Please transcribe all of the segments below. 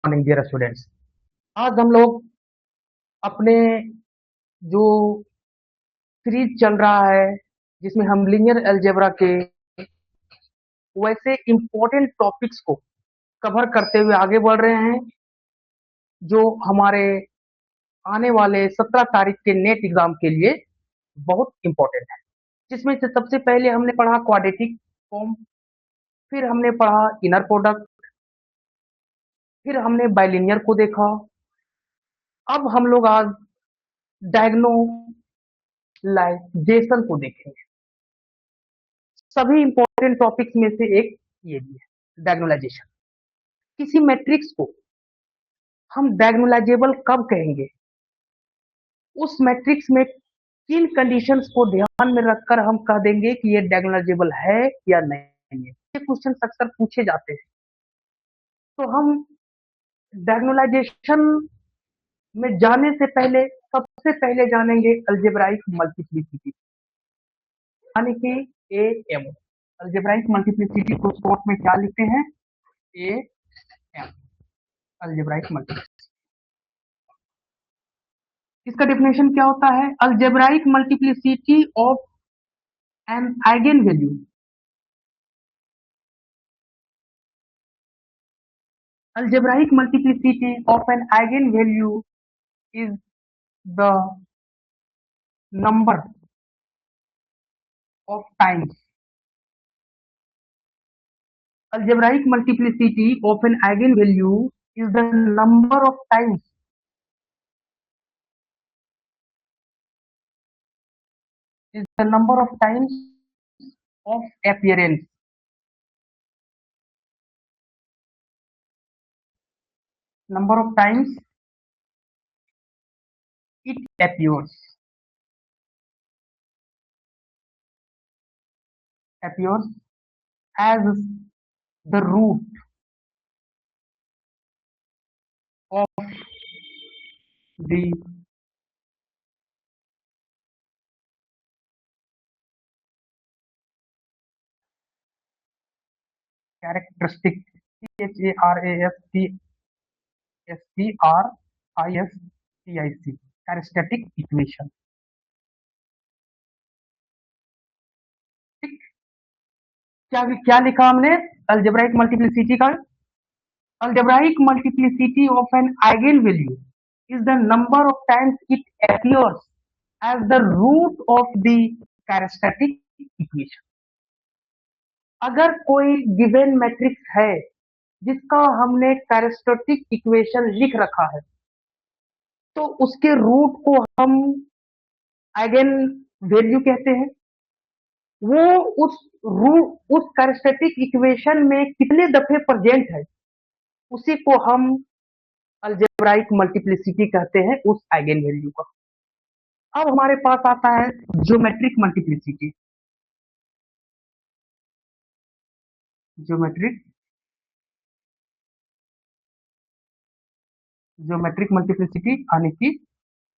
Morning dear students. आज हम लोग अपने जो सीरीज चल रहा है जिसमें हम लीनियर अलजेब्रा के वैसे इंपॉर्टेंट टॉपिक्स को कवर करते हुए आगे बढ़ रहे हैं जो हमारे आने वाले 17 तारीख के नेट एग्जाम के लिए बहुत इंपॉर्टेंट है। जिसमें से सबसे पहले हमने पढ़ा क्वाड्रेटिक फॉर्म, फिर हमने पढ़ा इनर प्रोडक्ट, फिर हमने बाइलिनियर को देखा। अब हम लोग आज डायगोनलाइजेशन को देखेंगे। सभी इंपॉर्टेंट टॉपिक्स में से एक ये भी है डायगोनलाइजेशन। किसी मैट्रिक्स को हम डायगोनलाइजेबल कब कहेंगे, उस मैट्रिक्स में किन कंडीशंस को ध्यान में रखकर हम कह देंगे कि ये डायगोनलाइजेबल है या नहीं है। ये क्वेश्चन अक्सर पूछे जाते हैं। तो हम डायगोनलाइजेशन में जाने से पहले सबसे पहले जानेंगे अलजेब्राइक मल्टीप्लिसिटी, यानी कि ए एम। अलजेब्राइक मल्टीप्लिसिटी को शॉर्ट में क्या लिखते हैं? A M, algebraic multiplicity. इसका डेफिनेशन क्या होता है? Algebraic multiplicity of an eigen value algebraic multiplicity of an eigenvalue is the number of times algebraic multiplicity of an eigenvalue is the number of times of appearance number of times it appears as the root of the characteristic characteristic equation। क्या क्या लिखा हमने algebraic multiplicity का? Algebraic multiplicity of an eigen value is the number of times it appears as the root of the characteristic equation। अगर कोई given matrix है जिसका हमने कैरेक्टरिस्टिक इक्वेशन लिख रखा है तो उसके रूट को हम आइगन वैल्यू कहते हैं। वो उस कैरेक्टरिस्टिक इक्वेशन में कितने दफे प्रेजेंट है उसी को हम अलजेब्राइक मल्टीप्लिसिटी कहते हैं, उस आइगन वैल्यू का। अब हमारे पास आता है ज्योमेट्रिक मल्टीप्लिसिटी। ज्योमेट्रिक मल्टीप्लिसिटी यानी कि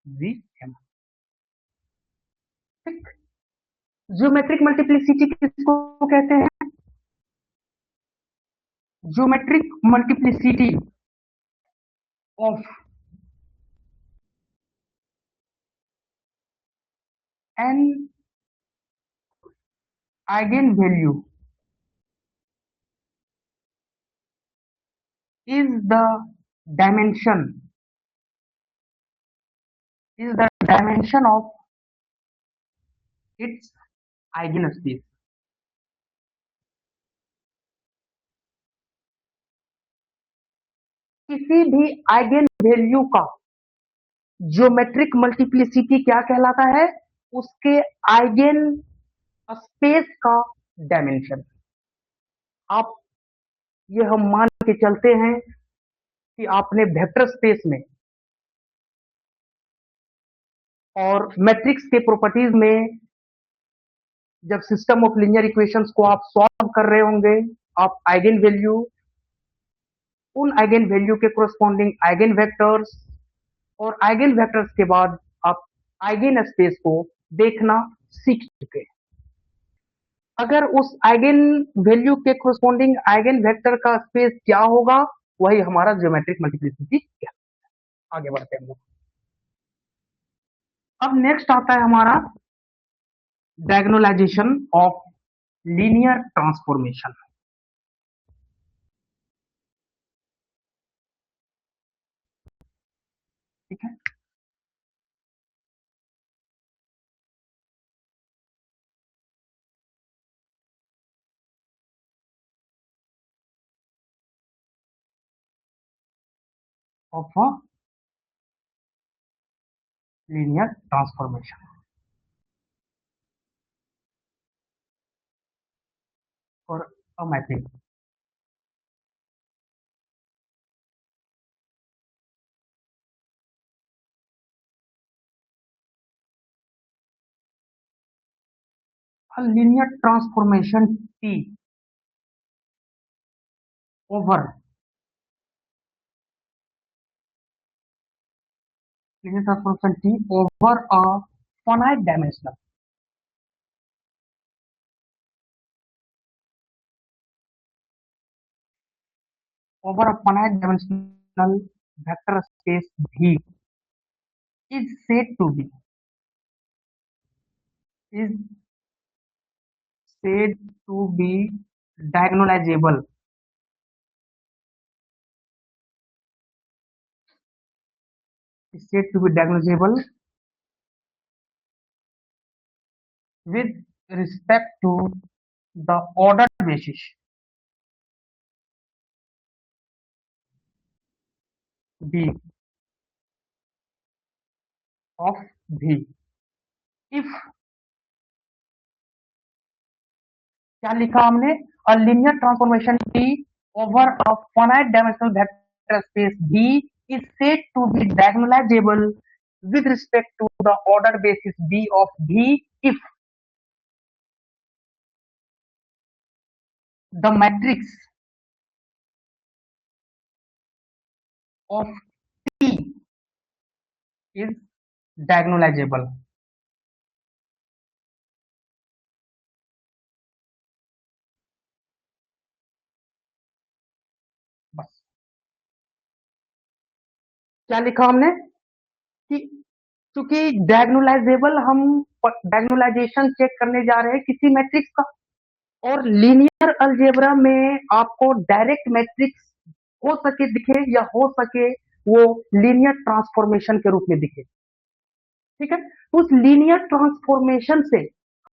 जीएम। ज्योमेट्रिक मल्टीप्लिसिटी किसको कहते हैं? Geometric multiplicity of an eigen value is the dimension of its eigenspace। किसी भी आइगन वैल्यू का ज्योमेट्रिक मल्टीप्लिसिटी क्या कहलाता है? उसके आइगन स्पेस का डायमेंशन। आप ये हम मान के चलते हैं कि आपने वेक्टर स्पेस में और मैट्रिक्स के प्रॉपर्टीज में जब सिस्टम ऑफ लीनियर इक्वेशंस को आप सॉल्व कर रहे होंगे, आप आइगन वैल्यू, उन आइगन वैल्यू के कोरस्पॉन्डिंग आइगन वेक्टर्स और आइगन वेक्टर्स के बाद आप आइगन स्पेस को देखना सीख चुके हैं। अगर उस आइगन वैल्यू के कोरस्पॉन्डिंग आइगन वेक्टर का स्पेस क्या होगा वही हमारा ज्योमेट्रिक मल्टीप्लिसिटी है। आगे बढ़ते हैं हम लोग। अब नेक्स्ट आता है हमारा डायगोनलाइजेशन ऑफ लीनियर ट्रांसफॉर्मेशन। ठीक है, ऑफ अ लीनियर ट्रांसफॉर्मेशन और अ mapping. A linear transformation T over linear transformation T over a finite dimensional over a finite dimensional vector space V is said to be is said to be diagonalizable is said to be diagonalizable with respect to the ordered basis B of V if क्या लिखा हमने a linear transformation T over a finite dimensional vector space V is said to be diagonalizable with respect to the order basis B of V if the matrix of T is diagonalizable। बस क्या लिखा हमने कि चूंकि diagonalisable हम डायगोनलाइजेशन check करने जा रहे हैं किसी मैट्रिक्स का, और लीनियर अलजेब्रा में आपको डायरेक्ट मैट्रिक्स हो सके दिखे या हो सके वो लीनियर ट्रांसफॉर्मेशन के रूप में दिखे। ठीक है, तो उस लीनियर ट्रांसफॉर्मेशन से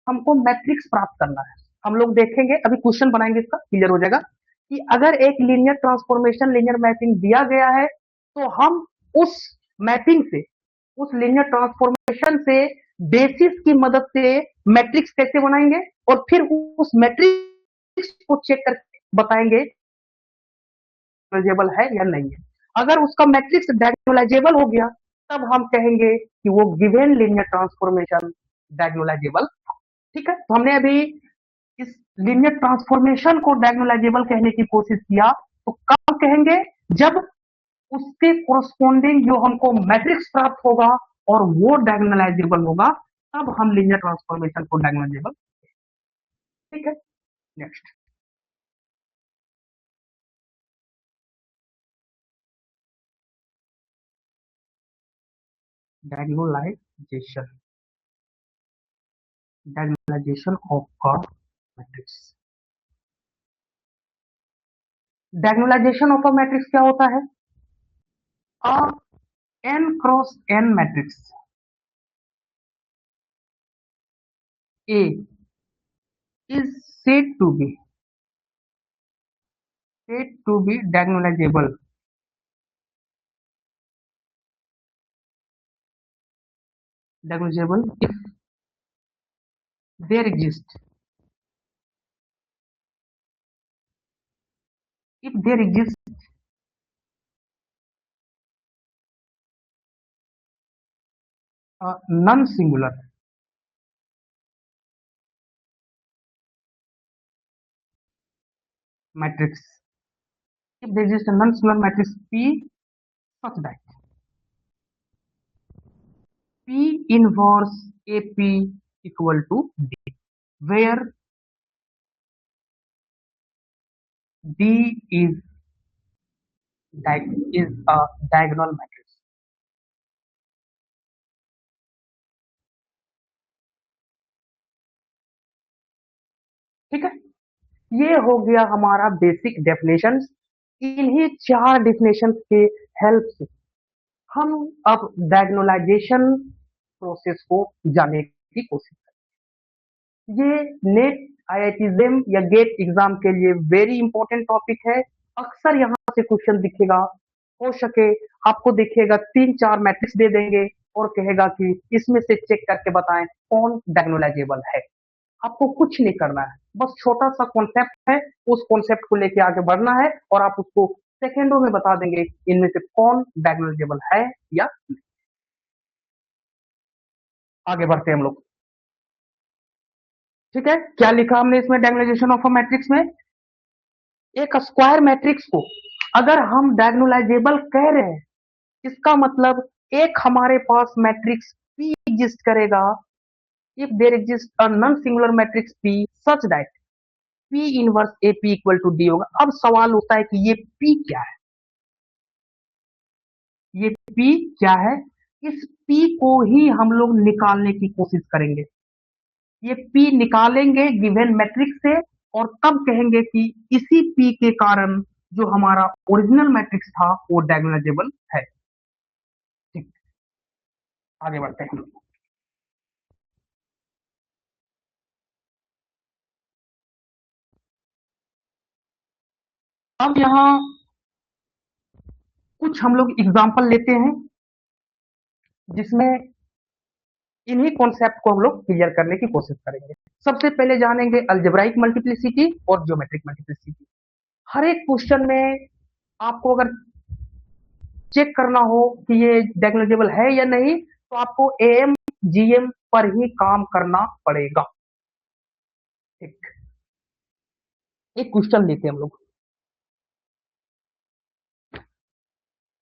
हमको मैट्रिक्स प्राप्त करना है। हम लोग देखेंगे, अभी क्वेश्चन बनाएंगे, इसका क्लियर हो जाएगा कि अगर एक लीनियर ट्रांसफॉर्मेशन लीनियर मैपिंग दिया गया है तो हम उस मैपिंग से, उस लीनियर ट्रांसफॉर्मेशन से बेसिस की मदद से मैट्रिक्स कैसे बनाएंगे और फिर उस मैट्रिक्स को चेक करके बताएंगे डायगोनलाइजेबल है या नहीं है। अगर उसका मैट्रिक्स डायगोनलाइजेबल हो गया तब हम कहेंगे कि वो गिवन लीनियर ट्रांसफॉर्मेशन डायगोनलाइजेबल। ठीक है, तो हमने अभी इस लीनियर ट्रांसफॉर्मेशन को डायगोनलाइजेबल कहने की कोशिश किया, तो कब कहेंगे जब उसके कोरस्पोंडिंग जो हमको मैट्रिक्स प्राप्त होगा और वो डायगोनलाइजेबल होगा, तब हम लीनियर ट्रांसफॉर्मेशन को डायगोनलाइजेबल। ठीक है, next diagonalization, diagonalization of a matrix. Diagonalization of a matrix क्या होता है? A n cross n matrix A is said to be diagonalizable if there exists a non-singular matrix, if there exists a non-singular matrix P such that P inverse AP equal to D, where D is is a diagonal matrix. ठीक है, ये हो गया हमारा basic definition. इन्हीं चार definition के help से हम अब डायगोनलाइजेशन प्रोसेस को जानने की कोशिश करें। ये नेट, आईआईटी जेम या गेट एग्जाम के लिए वेरी इंपॉर्टेंट टॉपिक है। अक्सर यहाँ से क्वेश्चन दिखेगा, हो सके आपको दिखेगा 3-4 मैट्रिक्स दे देंगे और कहेगा कि इसमें से चेक करके बताएं कौन डायगोनलाइजेबल है। आपको कुछ नहीं करना है, बस छोटा सा कॉन्सेप्ट है, उस कॉन्सेप्ट को लेके आगे बढ़ना है और आप उसको सेकेंडों में बता देंगे इनमें से कौन डायगोनलाइजेबल है या नहीं। आगे बढ़ते हैं हम लोग। ठीक है, क्या लिखा हमने इसमें डायगोनलाइजेशन ऑफ अ मैट्रिक्स में? एक स्क्वायर मैट्रिक्स को अगर हम डायगोनलाइजेबल कह रहे हैं, इसका मतलब एक हमारे पास मैट्रिक्स P एग्जिस्ट करेगा if there exists a non-singular matrix P such that P inverse AP equal to D होगा। अब सवाल होता है कि ये P क्या है, ये P क्या है? इस P को ही हम लोग निकालने की कोशिश करेंगे। ये P निकालेंगे गिवन मैट्रिक्स से और तब कहेंगे कि इसी P के कारण जो हमारा ओरिजिनल मैट्रिक्स था वो डायगोनलाइजेबल है। ठीक, आगे बढ़ते हैं। अब यहाँ कुछ हम लोग एग्जाम्पल लेते हैं जिसमें इन्हीं कॉन्सेप्ट को हम लोग क्लियर करने की कोशिश करेंगे। सबसे पहले जानेंगे अलजेब्राइक मल्टीप्लिसिटी और ज्योमेट्रिक मल्टीप्लिसिटी। हर एक क्वेश्चन में आपको अगर चेक करना हो कि ये डायगोनलाइजेबल है या नहीं, तो आपको एएम जीएम पर ही काम करना पड़ेगा। ठीक, एक क्वेश्चन लेते हैं हम लोग,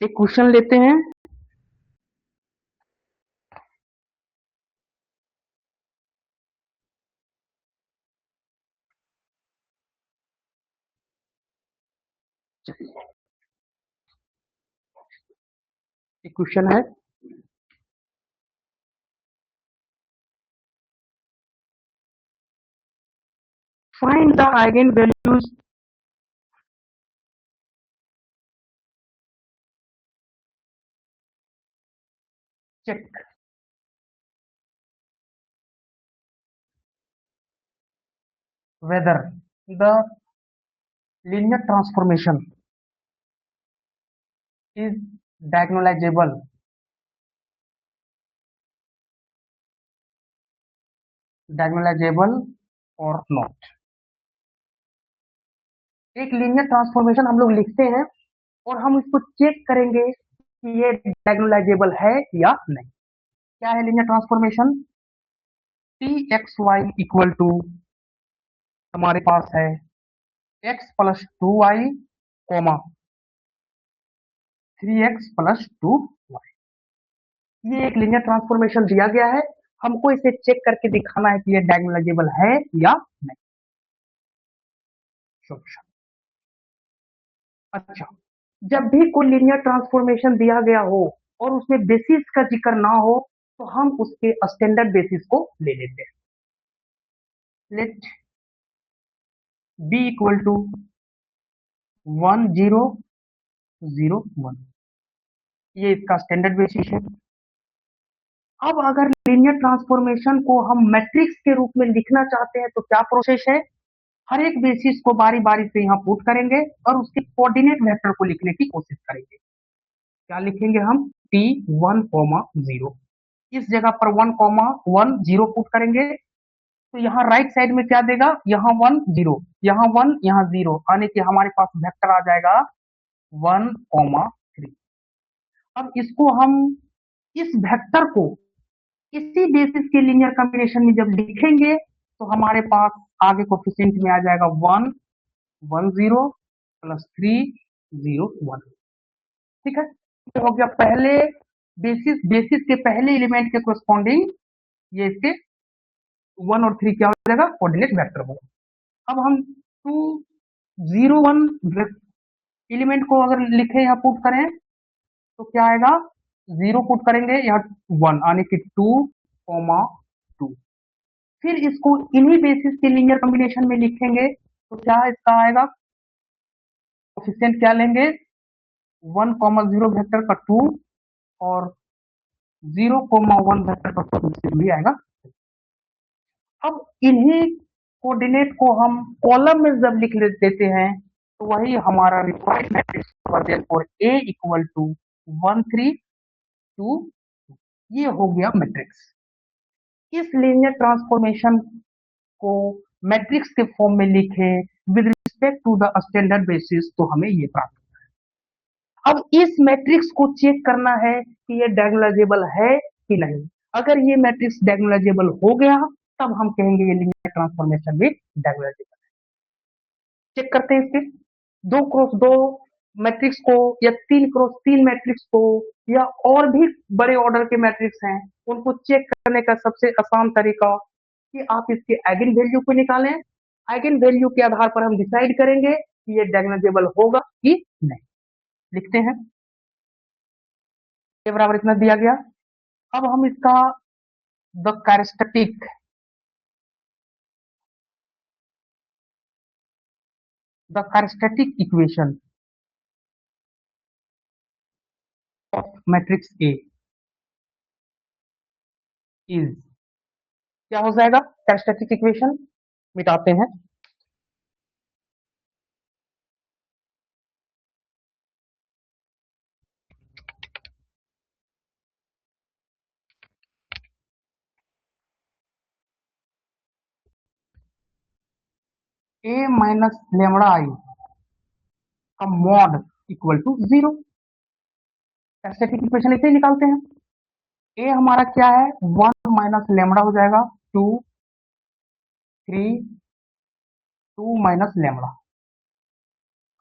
एक क्वेश्चन लेते हैं। एक क्वेश्चन है, find the eigen values check whether the linear transformation is diagonalizable और नॉट। एक लीनियर ट्रांसफॉर्मेशन हम लोग लिखते हैं और हम इसको चेक करेंगे कि ये डायगोनलाइजेबल है या नहीं। क्या है linear transformation? T X Y equal to हमारे पास है x plus 2y coma 3x plus 2y। ये एक लीनियर ट्रांसफॉर्मेशन दिया गया है, हमको इसे चेक करके दिखाना है कि ये डायगोनलाइजेबल है या नहीं। अच्छा, जब भी कोई लीनियर ट्रांसफॉर्मेशन दिया गया हो और उसमें बेसिस का जिक्र ना हो तो हम उसके स्टैंडर्ड बेसिस को ले लेते हैं। लेट बी इक्वल टू 1 0 0 1, ये इसका स्टैंडर्ड बेसिस है। अब अगर लीनियर ट्रांसफॉर्मेशन को हम मैट्रिक्स के रूप में लिखना चाहते हैं तो क्या प्रोसेस है? हर एक बेसिस को बारी बारी से यहाँ पुट करेंगे और उसके कोऑर्डिनेट वेक्टर को लिखने की कोशिश करेंगे। क्या लिखेंगे हम? t1 0, इस जगह पर 1 0 पुट करेंगे तो यहाँ राइट साइड में क्या देगा? यहाँ 1 0, यहाँ 1, यहाँ 0 आने के हमारे पास वेक्टर आ जाएगा 1 3। अब इसको हम इस वेक्टर को इसी बेसिस के लीनियर कॉम्बिनेशन में जब लिखेंगे तो हमारे पास आगे कोफिशिएंट में आ जाएगा 1 1 0 प्लस 3 0 1। ठीक है, तो हो गया पहले बेसिस, बेसिस के पहले एलिमेंट के कोरस्पॉन्डिंग ये इसके 1 और 3 क्या हो जाएगा? कोऑर्डिनेट वेक्टर होगा। अब हम 2 0 1 एलिमेंट को अगर लिखे यहाँ पुट करें तो क्या आएगा, 0 पुट करेंगे, यहाँ 1 यानी कि 2, फिर इसको इन्हीं बेसिस के लीनियर कॉम्बिनेशन में लिखेंगे तो क्या इसका आएगा, कोफिशिएंट क्या लेंगे, 1,0 वेक्टर का 2 और 0,1 वेक्टर का 2 भी आएगा। अब इन्हीं कोऑर्डिनेट को हम कॉलम में जब लिख देते हैं तो वही हमारा रिक्वायर्ड मैट्रिक्स होगा, देयरफॉर A इक्वल टू 1 3 2, ये हो गया मैट्रिक्स। इस लीनियर ट्रांसफॉर्मेशन को मैट्रिक्स के फॉर्म में लिखे with respect to the standard basis तो हमें ये प्राप्त होता है। अब इस मैट्रिक्स को चेक करना है कि ये डायगोनलाइजेबल है कि नहीं। अगर ये मैट्रिक्स डायगोनलाइजेबल हो गया तब हम कहेंगे ये लीनियर ट्रांसफॉर्मेशन भी डायगोनलाइजेबल है। चेक करते हैं इसके 2x2 मैट्रिक्स को या 3x3 मैट्रिक्स को या और भी बड़े ऑर्डर के मैट्रिक्स हैं उनको चेक करने का सबसे आसान तरीका कि आप इसके आइगन वैल्यू को निकालें। आइगन वैल्यू के आधार पर हम डिसाइड करेंगे कि ये डायगोनलाइजेबल होगा कि नहीं। लिखते हैं ये बराबर इतना दिया गया। अब हम इसका the characteristic equation of matrix A is, क्या हो जाएगा, कैरेक्टरिस्टिक इक्वेशन मिटाते हैं। ए माइनस लेमड़ा आई का mod equal to 0, characteristic equation इसे ही निकालते हैं। ए हमारा क्या है, 1 माइनस लेमड़ा हो जाएगा 2 3 2 माइनस लेमड़ा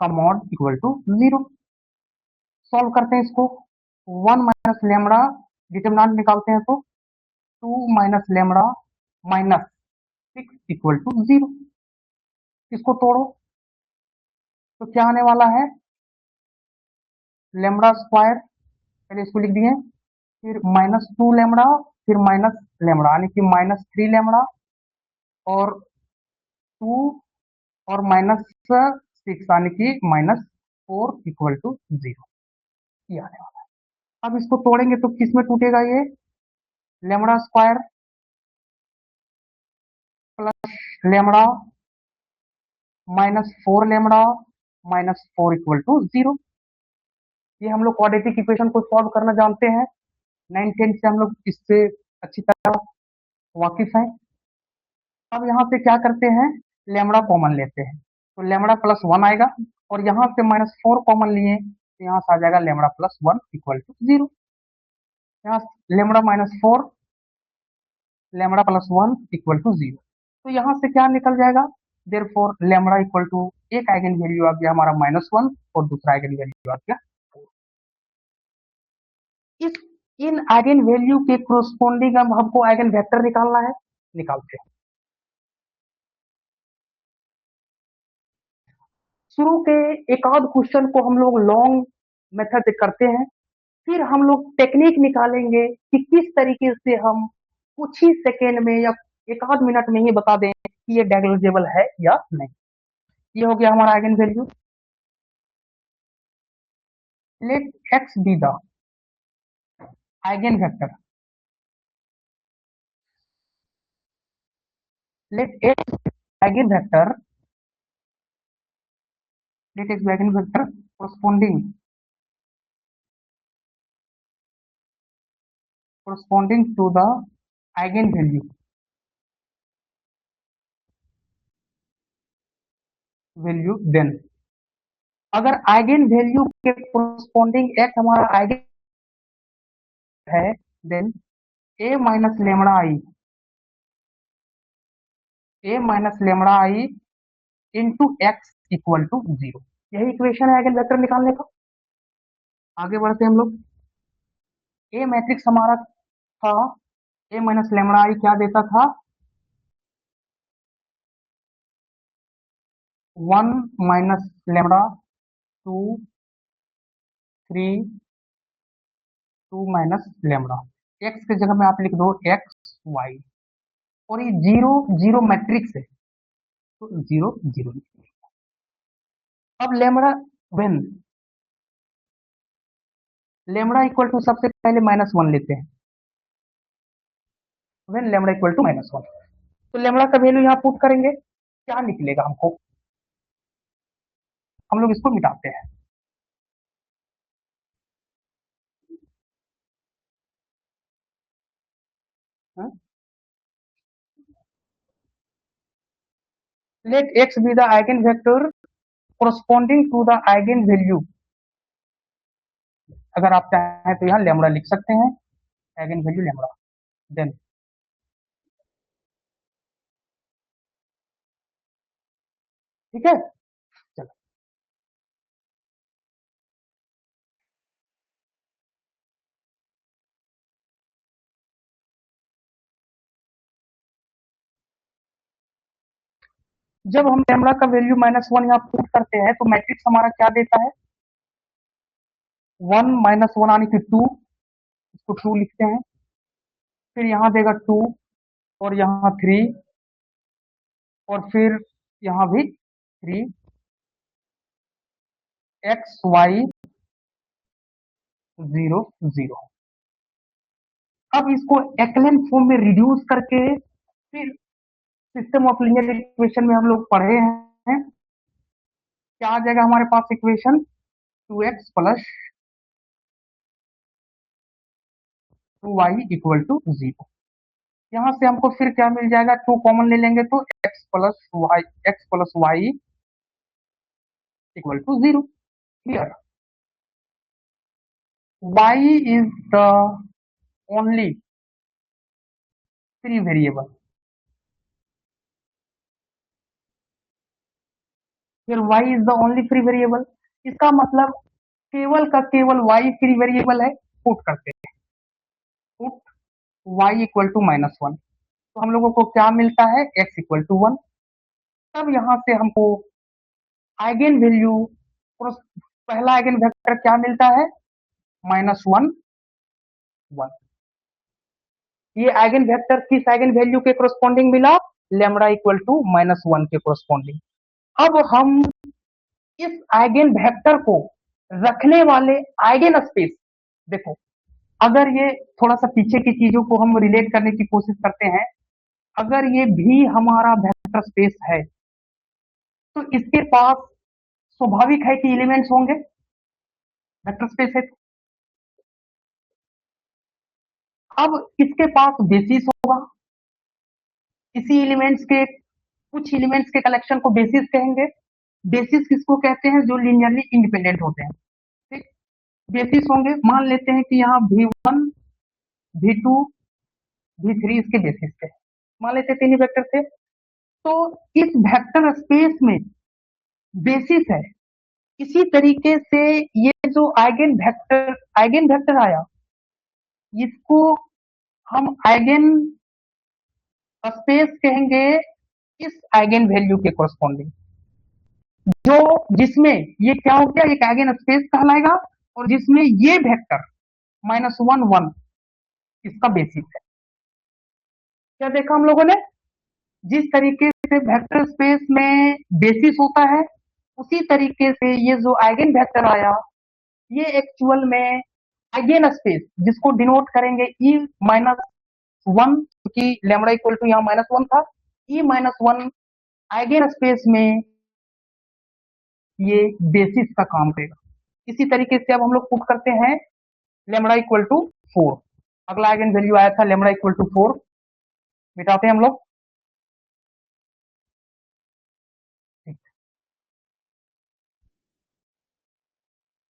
का मॉड इक्वल टू 0। सॉल्व करते हैं इसको, 1 माइनस लेमड़ा डिटरमिनेंट निकालते हैं तो 2 minus lambda minus 6 equal to 0। इसको तोड़ो तो क्या आने वाला है, लेमड़ा स्क्वायर, पहले इसको लिख दिए, फिर -2 लेमड़ा, फिर माइनस लेमड़ा यानी कि -3 लेमड़ा और 2 और -6 यानी कि -4 इक्वल टू 0, ये आने वाला है। अब इसको तोड़ेंगे तो किस में टूटेगा, ये lambda square plus lambda -4 lambda -4 equal to 0। ये हम लोग क्वाड्रेटिक इक्वेशन को सॉल्व करना जानते हैं, 9 10 से हम लोग इससे अच्छी तरह वाकिफ हैं। अब यहाँ से क्या करते हैं, लेमड़ा कॉमन लेते हैं तो लेमड़ा +1 आएगा और यहाँ से -4 कॉमन लिए तो यहाँ से आ जाएगा लेमड़ा +1 इक्वल टू 0। यहाँ लेमड़ा -4 लेमड़ा +1 इक्वल टू 0, तो यहाँ से क्या निकल जाएगा, देयरफॉर लेमड़ा इक्वल टू, एक आइगन वैल्यू आ गया हमारा -1 और दूसरा आइगन वैल्यू आ गया 4। इस इन आइगन वैल्यू के कोरोस्पोंडिंग अब हमको आइगन वेक्टर निकालना है, निकालते हैं। शुरू के एक आध क्वेश्चन को हम लोग लॉन्ग मेथड से करते हैं, फिर हम लोग टेक्निक निकालेंगे कि किस तरीके से हम कुछ ही सेकेंड में या एक आध मिनट में ही बता दें कि ये डायगोनलाइजेबल है या नहीं। ये हो गया हमारा eigen value. Let X be the eigen vector, let X eigen vector, let X eigen vector corresponding to the eigen value then, अगर आइगन वैल्यू के कोरस्पॉन्डिंग एक्स हमारा आइगन है then A minus lambda I into X equal to 0, यही equation है eigen vector निकालने का। आगे बढ़ते हम लोग, ए मैट्रिक्स हमारा था, ए माइनस लेमड़ा आई क्या देता था, 1 minus lambda 2 3 2 minus lambda. X की जगह में आप लिख दो एक्स वाई, और ये जीरो जीरो मैट्रिक्स है तो जीरो जीरो। अब lambda when lambda equal to, सबसे पहले -1 लेते हैं, वेन लेमड़ा इक्वल टू -1, तो लेमड़ा का वैल्यू यहाँ पुट करेंगे, क्या निकलेगा हमको, हम लोग इसको मिटाते हैं। Let X be the eigen vector corresponding to the eigen value। अगर आप चाहें तो यहाँ लेमड़ा लिख सकते हैं, आइगन वैल्यू लेमड़ा। देन ठीक है, चलो जब हम लेमड़ा का वैल्यू -1 यहाँ पुट करते हैं तो मैट्रिक्स हमारा क्या देता है, 1 -1 आने की 2, इसको 2 लिखते हैं, फिर यहाँ देगा 2, और यहाँ 3, और फिर यहाँ भी 3, एक्स वाई 0 0। अब इसको एक्लेन फॉर्म में रिड्यूस करके फिर सिस्टम ऑफ लीनियर इक्वेशन में हम लोग पढ़े हैं, क्या आ जाएगा हमारे पास equation, 2x plus 2y equal to 0। यहाँ से हमको फिर क्या मिल जाएगा, 2 कॉमन ले लेंगे तो x plus Y equal to 0। Clear, y is the only free variable, फिर y is the only free variable, इसका मतलब केवल का केवल y फ्री वेरिएबल है, पुट करते हैं, पुट y इक्वल टू -1, तो हम लोगों को क्या मिलता है, x इक्वल टू 1। तब यहाँ से हमको आइगन वैल्यू, पहला आइगन वेक्टर क्या मिलता है, -1 1। ये आइगन वेक्टर किस आइगन वैल्यू के कोरस्पॉन्डिंग मिला, लेमड़ा इक्वल टू -1 के कोरस्पॉन्डिंग। अब हम इस आइगन वेक्टर को रखने वाले आइगन स्पेस, देखो अगर ये थोड़ा सा पीछे की चीजों को हम रिलेट करने की कोशिश करते हैं, अगर ये भी हमारा वेक्टर स्पेस है तो इसके पास स्वाभाविक है कि एलिमेंट्स होंगे, वेक्टर स्पेस है। अब इसके पास बेसिस होगा, इसी एलिमेंट्स के कुछ एलिमेंट्स के कलेक्शन को बेसिस कहेंगे। बेसिस किसको कहते हैं, जो लीनियरली इंडिपेंडेंट होते हैं, ठीक। बेसिस होंगे, मान लेते हैं कि यहाँ V1 V2 V3 इसके बेसिस थे, मान लेते हैं तीन ही वेक्टर थे, तो इस वेक्टर स्पेस में बेसिस है। इसी तरीके से ये जो आइगन वेक्टर आया, इसको हम आइगन स्पेस कहेंगे इस आइगन वैल्यू के कोरस्पॉन्डिंग, जो जिसमें ये क्या हो गया, एक आइगन स्पेस कहलाएगा, और जिसमें ये वेक्टर -1 1 इसका बेसिस है। क्या देखा हम लोगों ने, जिस तरीके से वेक्टर स्पेस में बेसिस होता है, उसी तरीके से ये जो आइगन वेक्टर आया, ये एक्चुअल में आइगन स्पेस, जिसको डिनोट करेंगे E-1, क्योंकि लेमड़ा इक्वल टू यहाँ -1 था, E-1 आइगन स्पेस में ये बेसिस का काम करेगा। इसी तरीके से अब हम लोग पुट करते हैं लेमड़ा इक्वल टू 4, अगला आइगन वैल्यू आया था लेमड़ा इक्वल टू 4, मिटाते हैं हम लोग।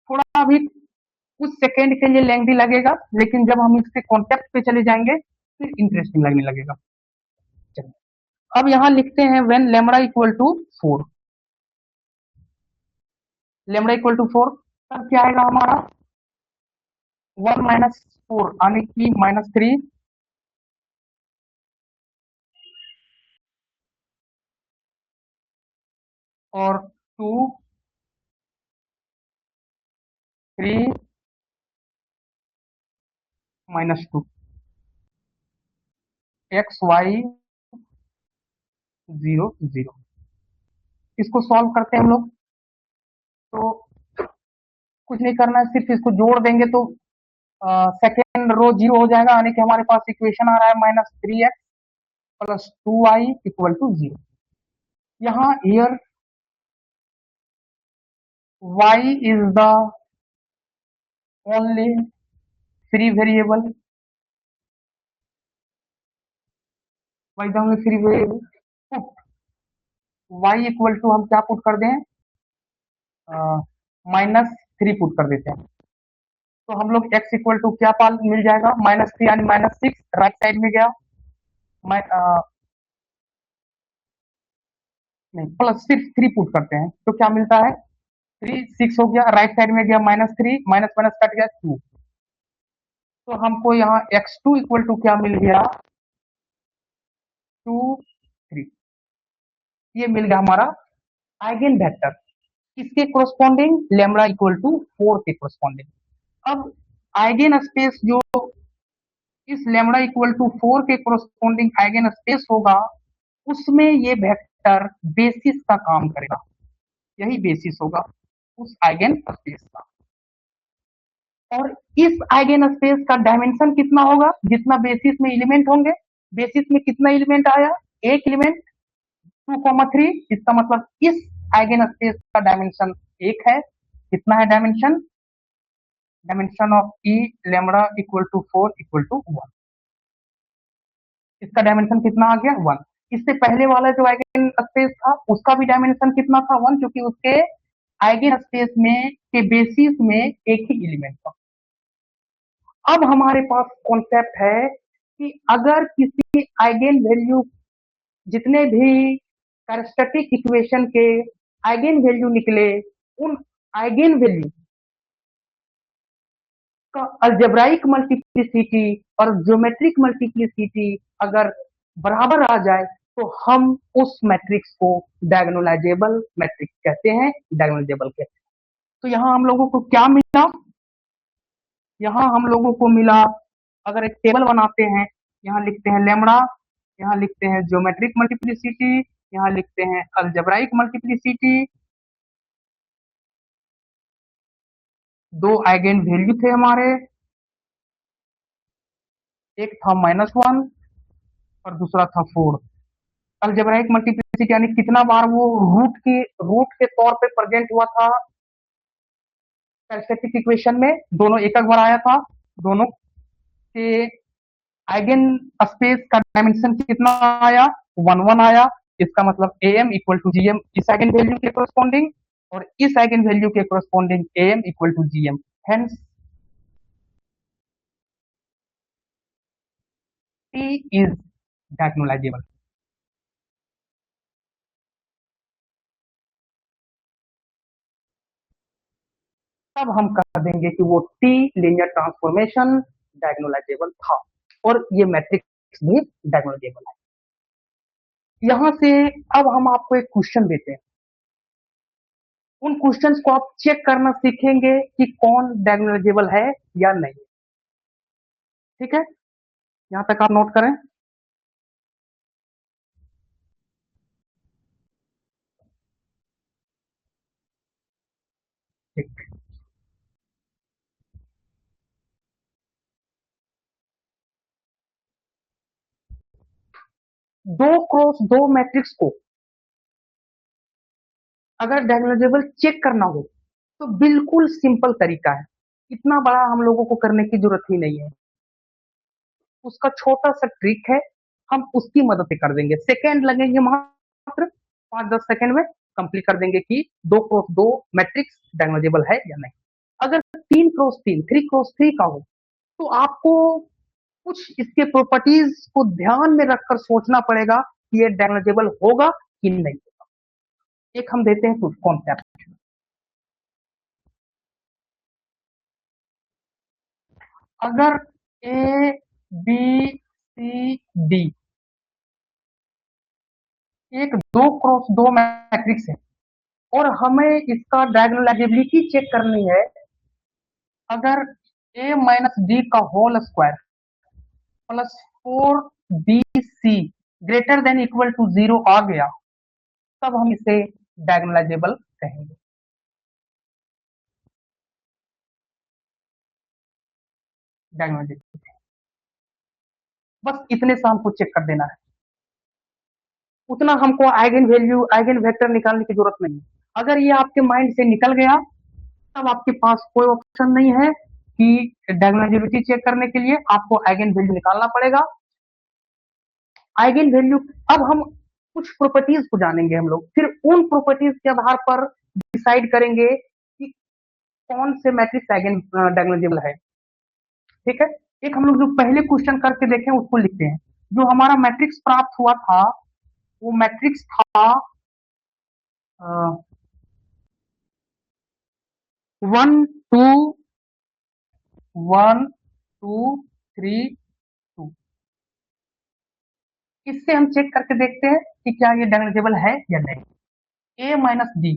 थोड़ा अभी कुछ सेकेंड के लिए लेंथी लगेगा, लेकिन जब हम इसके कॉन्सेप्ट पे चले जाएंगे फिर इंटरेस्टिंग लगने लगेगा। चलिए अब यहाँ लिखते हैं when lambda equal to 4, lambda equal to 4, तब क्या आएगा हमारा, 1 -4 आने की -3, और 2 3 -2 x y 0 0। इसको सॉल्व करते हैं हम लोग। तो कुछ नहीं करना है, सिर्फ इसको जोड़ देंगे तो सेकेंड रो जीरो हो जाएगा, यानी कि हमारे पास इक्वेशन आ रहा है -3x + 2y = 0। यहाँ here y is the only free variable, y the only free variable, y = हम क्या पुट कर दें, -3 पुट कर देते हैं। तो हम लोग x = क्या पाल मिल जाएगा, -3 यानी -6 राइट साइड में गया, नहीं प्लस सिर्फ 3 पुट करते हैं तो क्या मिलता है, 3 6 हो गया, राइट साइड में गया -3, माइनस माइनस कट गया 2। तो हमको यहाँ x2 = क्या मिल गया, 2 3। ये मिल गया हमारा आइगन वेक्टर, इसके कोरस्पॉन्डिंग लैम्बडा = 4 के कोरस्पॉन्डिंग। अब आइगन स्पेस जो इस लैम्बडा = 4 के कोरस्पॉन्डिंग आइगन स्पेस होगा, उसमें ये वेक्टर बेसिस का काम करेगा, यही बेसिस होगा उस आइगन स्पेस का। और इस आइगन स्पेस का डायमेंशन कितना होगा, जितना बेसिस में एलिमेंट होंगे। बेसिस में कितना एलिमेंट आया, एक एलिमेंट 2,3, इसका मतलब इस आइगन स्पेस का डायमेंशन एक है। कितना है dimension, dimension of E lambda = 4 = 1। इसका डायमेंशन कितना आ गया, 1। इससे पहले वाला जो आइगन स्पेस था उसका भी डायमेंशन कितना था, 1, क्योंकि उसके आइगन स्पेस में के बेसिस में एक ही एलिमेंट था। अब हमारे पास कॉन्सेप्ट है कि अगर किसी आइगन वैल्यू, जितने भी कैरेक्टरिस्टिक इक्वेशन के आइगन वैल्यू निकले, उन आइगन वैल्यू का अलजेब्राइक मल्टीप्लिसिटी और ज्योमेट्रिक मल्टीप्लिसिटी अगर बराबर आ जाए तो हम उस मैट्रिक्स को डायगोनलाइजेबल मैट्रिक्स कहते हैं, डायगोनलाइजेबल कहते हैं। तो यहाँ हम लोगों को क्या मिला, यहाँ हम लोगों को मिला, अगर एक टेबल बनाते हैं, यहाँ लिखते हैं लैम्बडा, यहाँ लिखते हैं ज्योमेट्रिक मल्टीप्लिसिटी, यहाँ लिखते हैं अलजेब्राइक मल्टीप्लिसिटी। दो आइगन वैल्यू थे हमारे, एक था -1 और दूसरा था 4। अलजेब्राइक मल्टीप्लिसिटी यानी कितना बार वो रूट के तौर पे प्रेजेंट हुआ था कैरेक्टरिस्टिक इक्वेशन में, दोनों एक एक बार आया था। दोनों के आइगन स्पेस का डायमेंशन कितना आया, 1 1 आया। इसका मतलब am = gm इस आइगन वैल्यू के कोरस्पॉन्डिंग, और इस आइगन वैल्यू के corresponding am = gm। Hence t is diagonalisable. तब हम कह देंगे कि वो टी लीनियर ट्रांसफॉर्मेशन डायगोनलाइजेबल था, और ये मैट्रिक्स भी डायगोनलाइजेबल है। यहां से अब हम आपको एक क्वेश्चन देते हैं, उन क्वेश्चंस को आप चेक करना सीखेंगे कि कौन डायगोनलाइजेबल है या नहीं। ठीक है, यहां तक आप नोट करें। ठीक। 2x2 मैट्रिक्स को अगर डायगोनलाइजेबल चेक करना हो तो बिल्कुल सिंपल तरीका है, इतना बड़ा हम लोगों को करने की जरूरत ही नहीं है। उसका छोटा सा ट्रिक है, हम उसकी मदद से कर देंगे। सेकेंड लगेंगे मात्र 5-10 सेकेंड में कंप्लीट कर देंगे कि 2x2 मैट्रिक्स डायगोनलाइजेबल है या नहीं। अगर 3x3 3x3 का हो तो आपको कुछ इसके प्रॉपर्टीज को ध्यान में रखकर सोचना पड़ेगा कि ये डायगोनलाइजेबल होगा कि नहीं होगा। एक हम देते हैं कॉन्सेप्ट। अगर ए बी सी डी एक 2x2 मैट्रिक्स है और हमें इसका डायगोनलाइजेबिलिटी चेक करनी है, अगर a माइनस डी का whole square plus 4bc greater than equal to 0 आ गया, तब हम इसे डायगोनलाइजेबल कहेंगे। डायगोनलाइजेबल, बस इतने से हमको चेक कर देना है, उतना हमको आइगन वैल्यू आइगन वेक्टर निकालने की जरूरत नहीं है। अगर ये आपके माइंड से निकल गया, तब आपके पास कोई ऑप्शन नहीं है कि डायगोनलाइजेबिलिटी चेक करने के लिए आपको आइगन वैल्यू निकालना पड़ेगा। आइगन वैल्यू, अब हम कुछ प्रॉपर्टीज को जानेंगे हम लोग, फिर उन प्रॉपर्टीज के आधार पर डिसाइड करेंगे कि कौन से मैट्रिक्स आइगन डायगोनलाइजेबल है। ठीक है, एक हम लोग जो पहले क्वेश्चन करके देखे उसको लिखते हैं। जो हमारा मैट्रिक्स प्राप्त हुआ था, वो मैट्रिक्स था 1 2 1 2 3 2। इससे हम चेक करके देखते हैं कि क्या ये डायगोनलाइजेबल है या नहीं। a माइनस डी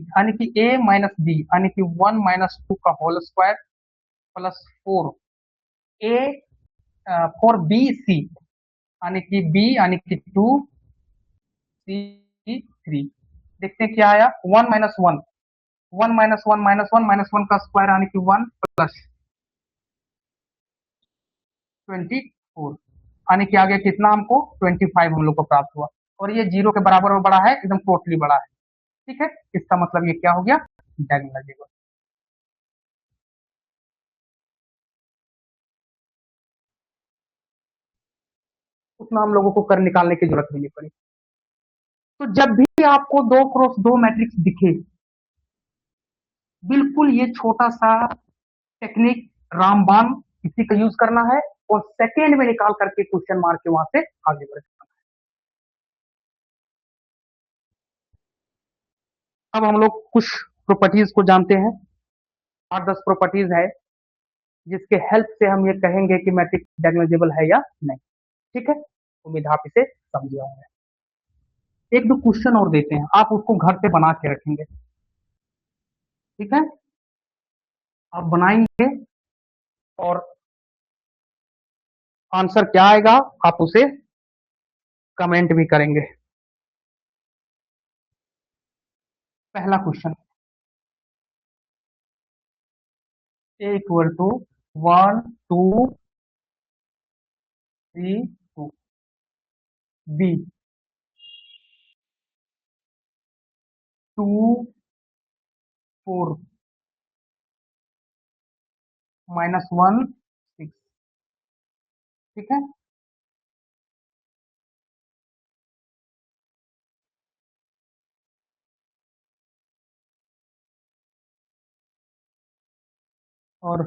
यानी कि वन माइनस टू का whole square plus 4b c यानी कि b यानी कि 2c3। देखते हैं क्या आया, 1 - 1 1 - 1 का स्क्वायर यानी कि 1 प्लस 24 यानी कि आगे कितना हमको 25 हम लोग को प्राप्त हुआ, और ये 0 के बराबर और बड़ा है, एकदम टोटली बड़ा है। ठीक है, इसका मतलब ये क्या हो गया, डायगोनलाइजेबल। उतना हम लोगों को कर निकालने की जरूरत नहीं पड़ी। तो जब भी आपको 2 क्रॉस 2 मैट्रिक्स दिखे, बिल्कुल ये छोटा सा टेक्निक रामबाण इसी का यूज करना है, और सेकेंड में निकाल करके क्वेश्चन मार के वहां से आगे बढ़ना। अब हम लोग कुछ प्रॉपर्टीज को जानते हैं, 8-10 प्रॉपर्टीज है जिसके हेल्प से हम ये कहेंगे कि मैट्रिक्स डायगोनलाइजेबल है या नहीं। ठीक है, उम्मीद आप इसे समझे होंगे। एक दो क्वेश्चन और देते हैं, आप उसको घर पे बना के रखेंगे। ठीक है, आप बनाएंगे और आंसर क्या आएगा आप उसे कमेंट भी करेंगे। पहला question, A equal to 1 2 3 2, B 2 4 -1 6। ठीक है, और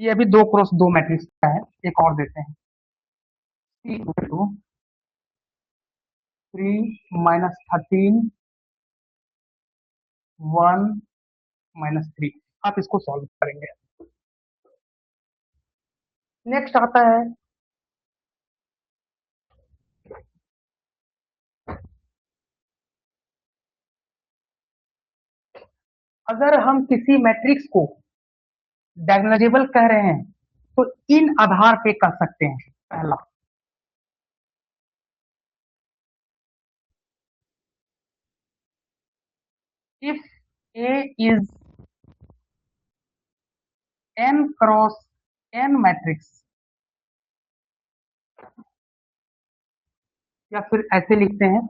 ये अभी 2 क्रॉस 2 मैट्रिक्स का है। एक और देते हैं, सी इक्वल टू 3 - 13 1 - 3। आप इसको सॉल्व करेंगे। नेक्स्ट आता है, अगर हम किसी मैट्रिक्स को डायगोनलाइजेबल कह रहे हैं, तो इन आधार पे कह सकते हैं। पहला, if A is n × n matrix, या फिर ऐसे लिखते हैं,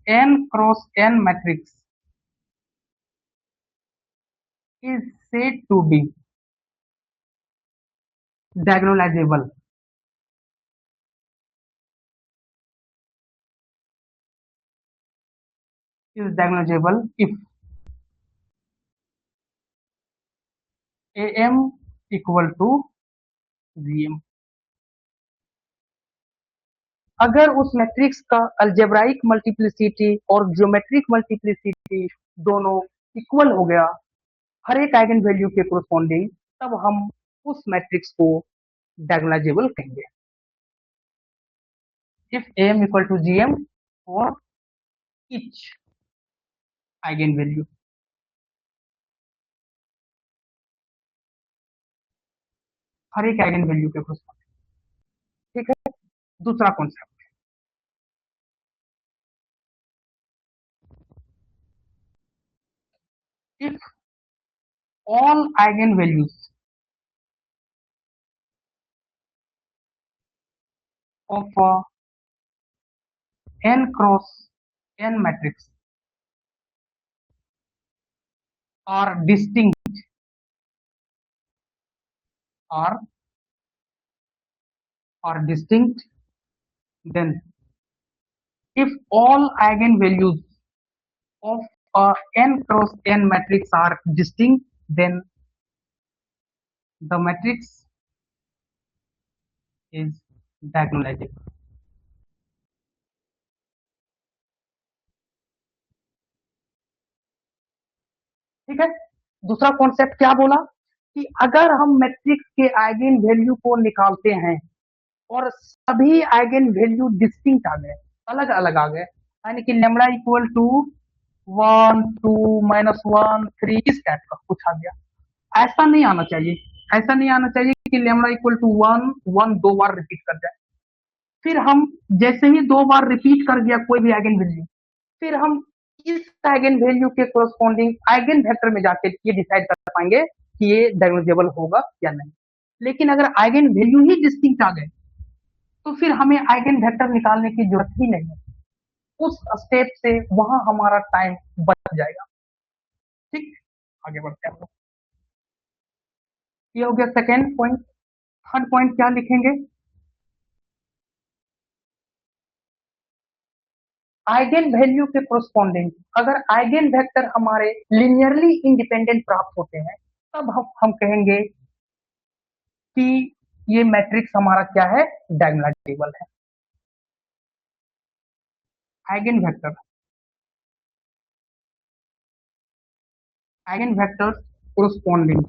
n × n matrix is said to be diagonalizable if am equal to vm। अगर उस मैट्रिक्स का अलजेब्राइक मल्टीप्लिसिटी और ज्योमेट्रिक मल्टीप्लिसिटी दोनों इक्वल हो गया हर एक आइगन वैल्यू के कोरस्पॉन्डिंग, तब हम उस मैट्रिक्स को डायगोनलाइजेबल कहेंगे। If am equal to gm for each eigen value. हर एक आइगन वैल्यू के कॉरस्पॉन्डिंग। ठीक है, दूसरा concept, if all eigen values of n cross n matrix are distinct, are distinct, then if all eigenvalues of a n cross n matrix are distinct, then the matrix is diagonalizable। ठीक है, दूसरा concept क्या बोला कि अगर हम matrix के eigen value को निकालते हैं और सभी आइगन वैल्यू डिस्टिंक्ट आ गए, अलग अलग आ गए, यानी कि लेमड़ा इक्वल टू 1 2 -1 3 इस टाइप का कुछ आ गया, ऐसा नहीं आना चाहिए। ऐसा नहीं आना चाहिए कि लेमड़ा इक्वल टू 1 1 दो बार रिपीट कर जाए। फिर हम जैसे ही दो बार रिपीट कर दिया कोई भी आइगन वैल्यू, फिर हम इस आइगन वैल्यू के कोरस्पॉन्डिंग आइगन वेक्टर में जाके ये डिसाइड कर पाएंगे कि ये डायगोनलाइजेबल होगा या नहीं। लेकिन अगर आइगन वैल्यू ही डिस्टिंक्ट आ गए तो फिर हमें आइगन वेक्टर निकालने की जरूरत ही नहीं है, उस स्टेप से वहां हमारा टाइम बच जाएगा। ठीक, आगे बढ़ते हैं हम लोग। ये हो गया सेकेंड पॉइंट। थर्ड पॉइंट क्या लिखेंगे, आइगन वैल्यू के कोरस्पॉन्डिंग अगर आइगन वेक्टर हमारे लिनियरली इंडिपेंडेंट प्राप्त होते हैं तब हम कहेंगे कि ये मैट्रिक्स हमारा क्या है, डायगोनलाइजेबल है। Eigen vector, eigen vectors corresponding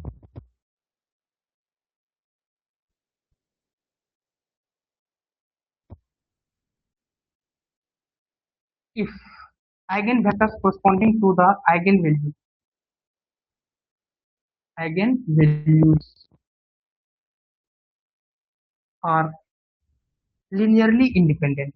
if eigenvectors corresponding to the eigenvalues are linearly independent,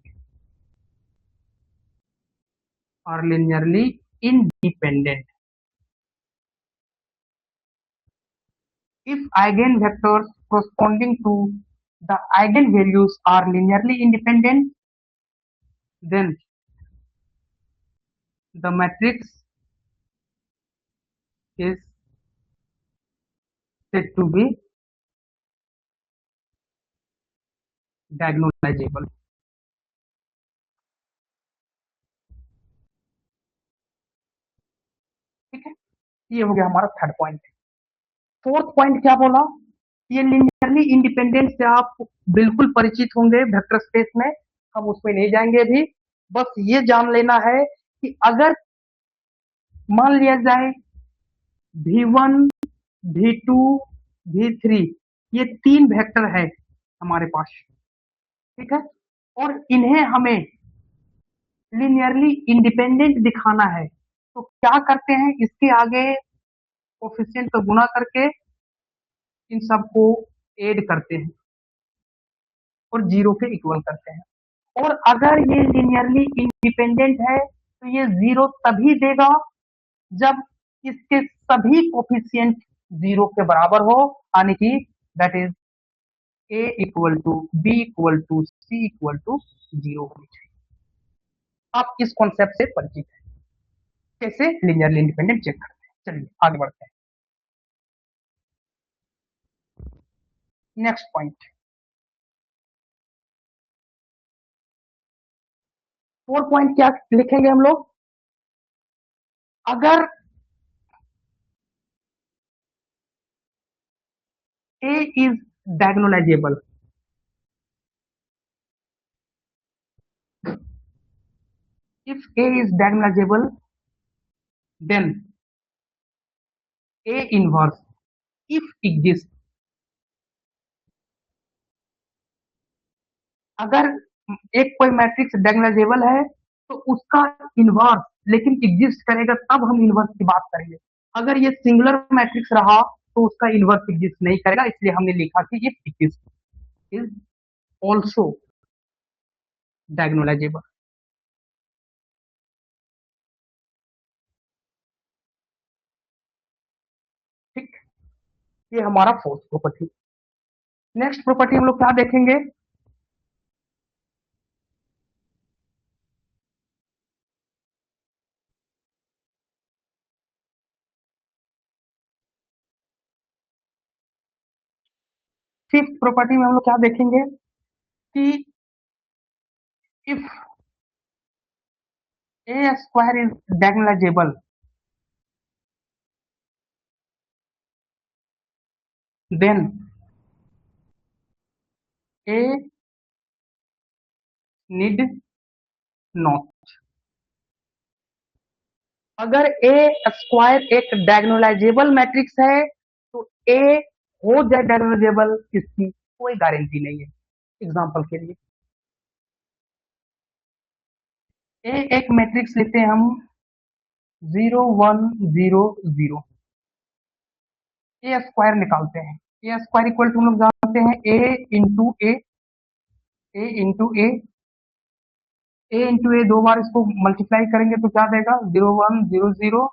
if eigenvectors corresponding to the eigenvalues are linearly independent, then the matrix is said to be diagonalizable। ठीक है, ये हो गया हमारा third point. Fourth point क्या बोला, ये linearly independent से आप बिल्कुल परिचित होंगे वेक्टर स्पेस में, हम उसमें नहीं जाएंगे अभी। बस ये जान लेना है कि अगर मान लिया जाए v1 v2 v3 ये तीन वेक्टर है हमारे पास, ठीक है, और इन्हें हमें लिनियरली इंडिपेंडेंट दिखाना है, तो क्या करते हैं, इसके आगे कोफिशिएंट को गुणा करके इन सबको ऐड करते हैं और जीरो के इक्वल करते हैं। और अगर ये लिनियरली इंडिपेंडेंट है तो ये जीरो तभी देगा जब इसके सभी कोफिशिएंट जीरो के बराबर हो, यानी कि that is a equal to b equal to c equal to zero होनी चाहिए। आप इस कॉन्सेप्ट से परिचित हैं, कैसे लिनियरली इंडिपेंडेंट चेक करते हैं। चलिए आगे बढ़ते हैं। नेक्स्ट पॉइंट, फोर पॉइंट क्या लिखेंगे हम लोग, अगर a is diagonalizable, if a is diagonalizable then a inverse if exists, अगर एक कोई मैट्रिक्स डायगोनलाइजेबल है तो उसका इनवर्स लेकिन एग्जिस्ट करेगा तब हम इनवर्स की बात करेंगे। अगर ये सिंगुलर मैट्रिक्स रहा तो उसका इनवर्स एग्जिस्ट नहीं करेगा, इसलिए हमने लिखा कि इफ इज ऑल्सो डायगोनलाइजेबल। ठीक, ये हमारा फोर्थ प्रॉपर्टी। नेक्स्ट प्रॉपर्टी हम लोग क्या देखेंगे? फिफ्थ प्रॉपर्टी में हम लोग क्या देखेंगे कि if A square is diagonalizable then A need not. अगर ए स्क्वायर एक डायगोनलाइजेबल मैट्रिक्स है तो ए हो जाए डायगोनलाइजेबल, इसकी कोई गारंटी नहीं है। एग्जांपल के लिए ए एक मैट्रिक्स लेते हैं हम 0 1 0 0। ए स्क्वायर निकालते हैं। ए स्क्वायर इक्वल टू हम लोग जानते हैं ए इंटू ए दो बार इसको मल्टीप्लाई करेंगे तो क्या देगा? 0 1 0 0,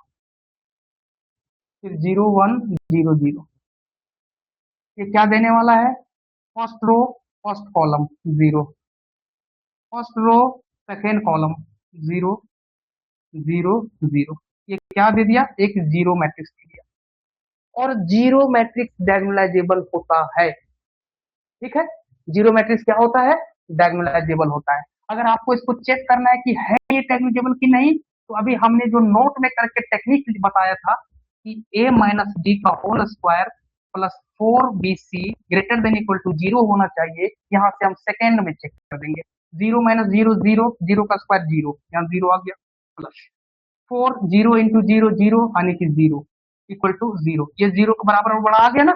फिर 0 1 0 0। ये क्या देने वाला है? First row first column 0, first row second column 0 0 0। ये क्या दे दिया? एक जीरो मैट्रिक्स दे दिया। और जीरो मैट्रिक्स डायगोनलाइजेबल होता है। ठीक है, जीरो मैट्रिक्स क्या होता है? डायगोनलाइजेबल होता है। अगर आपको इसको चेक करना है कि है ये डायगोनलाइजेबल कि नहीं, तो अभी हमने जो नोट में करके टेक्निक बताया था कि a माइनस डी का whole square plus 4bc greater than equal to 0 होना चाहिए। यहाँ से हम सेकेंड में चेक कर देंगे। 0 - 0 0, 0 का स्क्वायर 0, यहाँ 0 आ गया, प्लस 4 0 इंटू 0 0 यानी कि 0 इक्वल टू 0। ये 0 के बराबर और बड़ा आ गया ना,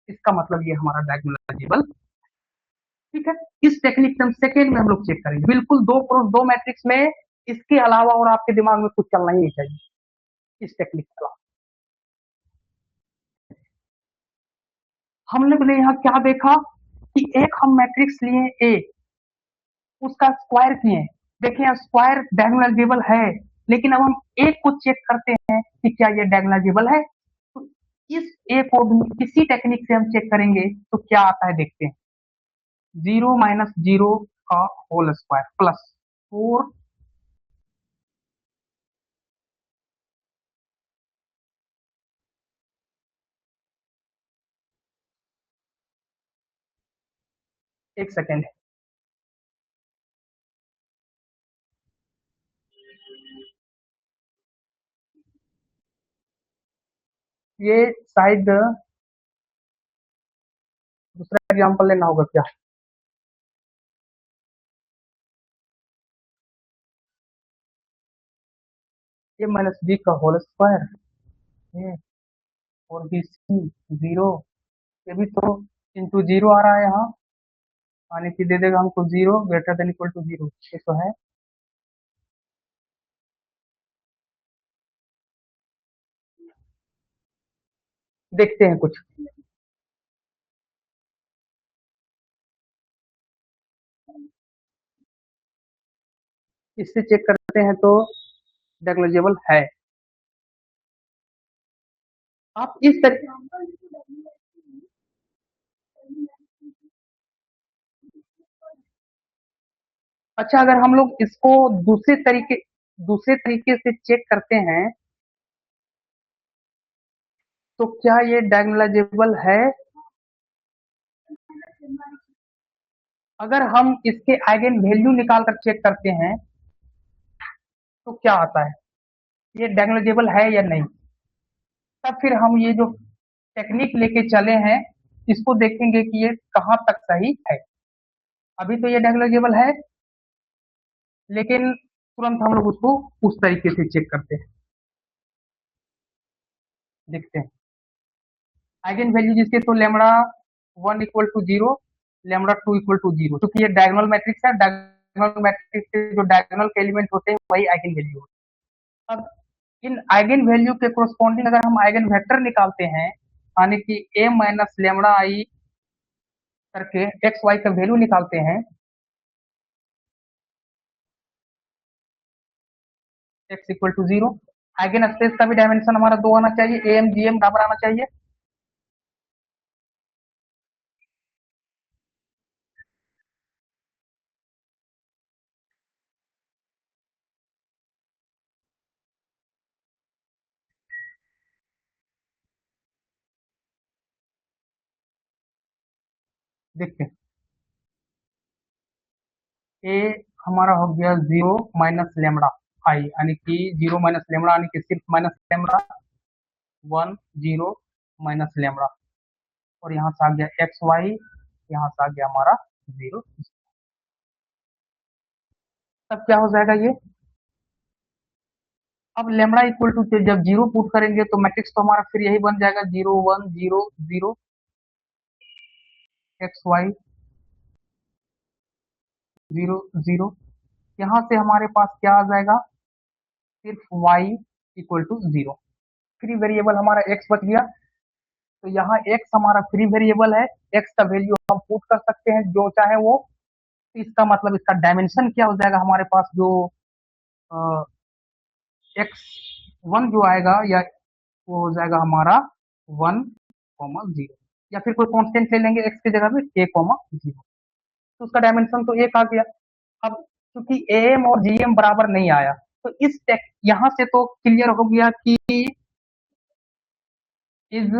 इसका मतलब ये हमारा डायगोनलाइजेबल। ठीक है, इस टेक्निक से हम सेकेंड में हम लोग चेक करेंगे। बिल्कुल दो क्रॉस दो मैट्रिक्स में इसके अलावा और आपके दिमाग में कुछ चलना ही नहीं चाहिए इस टेक्निक के अलावा। हमने बोले यहाँ क्या देखा कि एक हम मैट्रिक्स लिए ए, उसका स्क्वायर किए। देखिए स्क्वायर डायगोनलाइजेबल है, लेकिन अब हम एक को चेक करते हैं कि क्या ये डायगोनलाइजेबल है। तो इस ए को भी इसी टेक्निक से हम चेक करेंगे तो क्या आता है देखते हैं। 0 - 0 का होल स्क्वायर प्लस 4, एक सेकेंड, ये शायद दूसरा एग्जाम्पल लेना होगा क्या? ए माइनस बी का होल स्क्वायर ए और बी सी 0, ये भी तो इंटू 0 आ रहा है यहाँ, यानी कि दे देगा हमको 0 ग्रेटर देन इक्वल टू 0। ये तो है, देखते हैं कुछ। इससे चेक करते हैं तो नेग्लिजिबल है। आप इस तरह, अच्छा अगर हम लोग इसको दूसरे तरीके से चेक करते हैं तो क्या ये डायगोनलाइजेबल है? अगर हम इसके आइगन वैल्यू निकाल कर चेक करते हैं तो क्या आता है? ये डायगोनलाइजेबल है या नहीं? तब फिर हम ये जो टेक्निक लेके चले हैं इसको देखेंगे कि ये कहाँ तक सही है। अभी तो ये डायगोनलाइजेबल है, लेकिन तुरंत हम लोग उसको उस तरीके से चेक करते हैं। देखते हैं आइगन वैल्यू जिसके तो lambda 1 equal to 0, lambda 2 equal to 0, क्योंकि ये डायगोनल मैट्रिक्स है। डायगोनल मैट्रिक्स के जो डायगोनल के एलिमेंट होते हैं वही आइगन वैल्यू होते हैं। अब इन आइगन वैल्यू के कोरस्पॉन्डिंग अगर हम आइगन वेक्टर निकालते हैं, यानी कि a माइनस लेमड़ा आई करके एक्स वाई का वैल्यू निकालते हैं, X equal to 0, eigen space का भी डायमेंशन हमारा 2 आना चाहिए, ए एम जी एम बराबर आना चाहिए। देखते हैं, ए हमारा हो गया 0 माइनस लेमड़ा आई, यानी कि 0 माइनस लेमड़ा यानी कि सिर्फ माइनस लेमड़ा, 1 0 माइनस लेमड़ा, और यहाँ से आ गया एक्स वाई, यहाँ से आ गया हमारा 0। तब क्या हो जाएगा ये, अब लेमड़ा इक्वल टू जब 0 पुट करेंगे तो मैट्रिक्स तो हमारा फिर यही बन जाएगा 0 1 0 0 एक्स वाई 0 0। यहाँ से हमारे पास क्या आ जाएगा, सिर्फ y equal to 0। Free variable हमारा x बच गया, तो यहाँ x हमारा फ्री वेरिएबल है, x का वैल्यू हम पुट कर सकते हैं जो चाहे वो। इसका मतलब इसका डायमेंशन क्या हो जाएगा हमारे पास, जो एक्स वन जो आएगा या वो हो जाएगा हमारा 1,0, या फिर कोई कांस्टेंट ले लेंगे x की जगह में a,0, तो उसका डायमेंशन तो एक आ गया। अब क्योंकि एम और जीएम बराबर नहीं आया, तो इस यहाँ से तो क्लियर हो गया कि इज,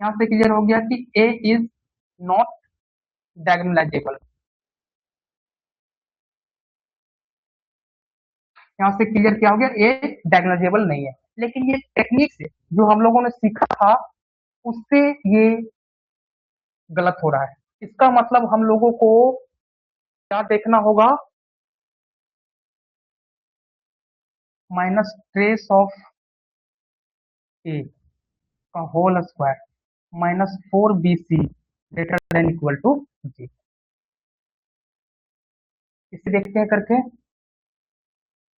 यहाँ से क्लियर हो गया कि ए इज नॉट डायगोनलाइजेबल। यहाँ से क्लियर क्या हो गया, ए डायगोनलाइजेबल नहीं है। लेकिन ये टेक्निक से जो हम लोगों ने सीखा था उससे ये गलत हो रहा है। इसका मतलब हम लोगों को क्या देखना होगा, माइनस ट्रेस ऑफ ए का whole square minus 4bc greater than equal to जी। इसे देखते हैं करके,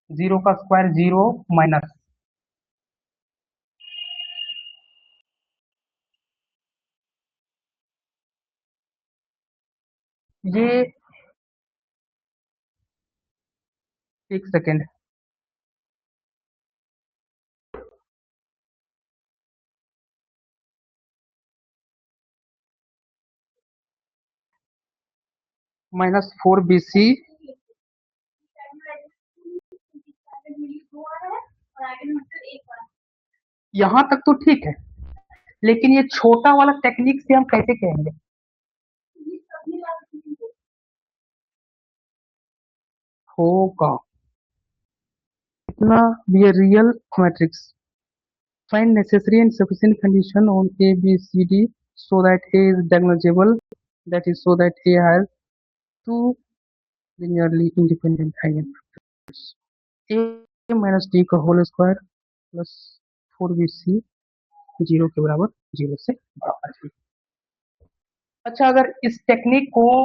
0 का स्क्वायर 0 माइनस, ये एक सेकेंड, -4bc, यहाँ तक तो ठीक है, लेकिन ये छोटा वाला टेक्निक से हम कैसे कहेंगे, होगा इतना भी real matrix, find necessary and sufficient condition on A, B, C, D so that A is diagonalizable, that is so that A has two linearly independent eigenvectors. A minus D का whole square plus 4bc 0 के बराबर, 0 से बराबर। अच्छा, अगर इस technique को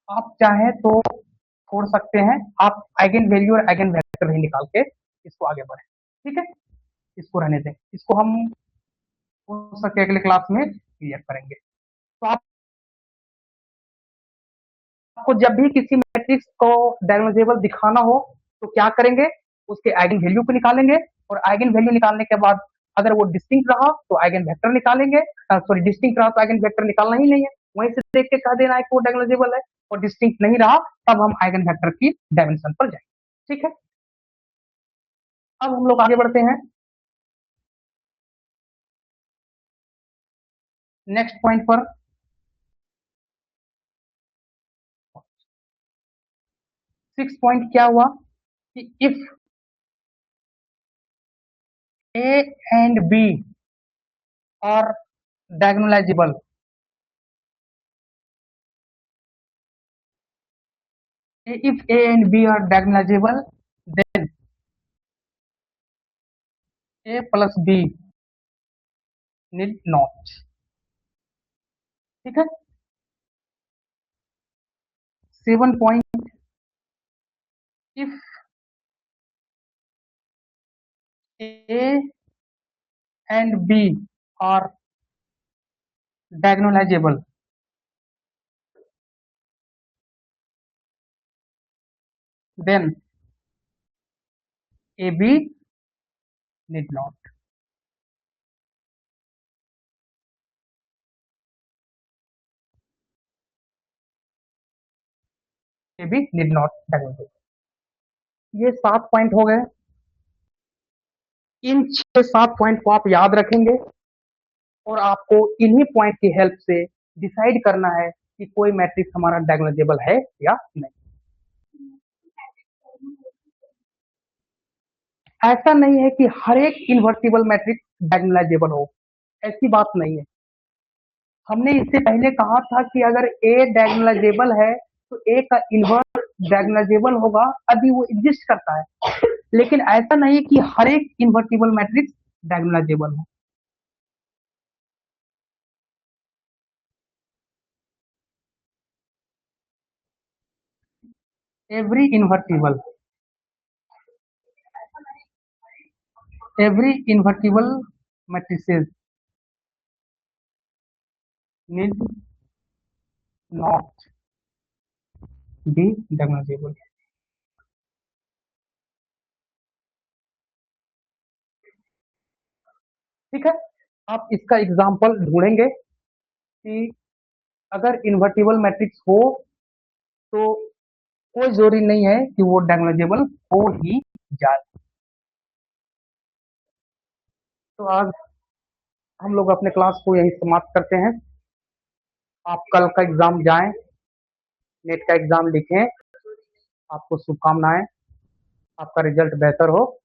आप चाहें तो छोड़ सकते हैं, आप आइगन वैल्यू और आइगन वेक्टर ही निकाल के इसको आगे बढ़े, ठीक है, इसको रहने दें, इसको हम हो सके अगले क्लास में क्लियर करेंगे। तो आपको जब भी किसी मैट्रिक्स को डायगोनलाइजेबल दिखाना हो तो क्या करेंगे, उसके आइगन वैल्यू को निकालेंगे, और आइगन वैल्यू निकालने के बाद अगर वो डिस्टिंक्ट रहा तो आइगन वेक्टर निकालेंगे, सॉरी डिस्टिंक्ट रहा तो आइगन वेक्टर निकालना ही नहीं है, वहीं से देख के कह देना है कि वो डायगोनलाइजेबल है, और डिस्टिंक्ट नहीं रहा तब हम आइगन वेक्टर की डायमेंशन पर जाएंगे, ठीक है। अब हम लोग आगे बढ़ते हैं नेक्स्ट पॉइंट पर। 6 पॉइंट क्या हुआ कि if A and B are diagonalizable, if A and B are diagonalizable, then A plus B need not, ठीक है। 7 point, if A and B are diagonalizable, then AB need not. AB need not diagonalizable. ये 7 point हो गए। इन 6-7 point को आप याद रखेंगे और आपको इन्हीं पॉइंट की हेल्प से डिसाइड करना है कि कोई मैट्रिक्स हमारा डायगोनलाइजेबल है या नहीं। ऐसा नहीं है कि हर एक इन्वर्टिबल मैट्रिक्स डायगोनलाइजेबल हो, ऐसी बात नहीं है। हमने इससे पहले कहा था कि अगर ए डायगोनलाइजेबल है तो ए का इन्वर्स डायगोनलाइजेबल होगा, अभी वो एग्जिस्ट करता है। लेकिन ऐसा नहीं है कि हर एक इन्वर्टिबल मैट्रिक्स डायगोनलाइजेबल हो। every invertible every invertible matrices need not be diagnosable। ठीक है, आप इसका एग्जांपल ढूंढेंगे कि अगर इन्वर्टिबल मैट्रिक्स हो तो कोई जरूरी नहीं है कि वो डायगोनलाइजेबल हो ही जाए। तो आज हम लोग अपने क्लास को यही समाप्त करते हैं। आप कल का एग्जाम जाएं, नेट का एग्जाम लिखें। आपको शुभकामनाएं, आपका रिजल्ट बेहतर हो।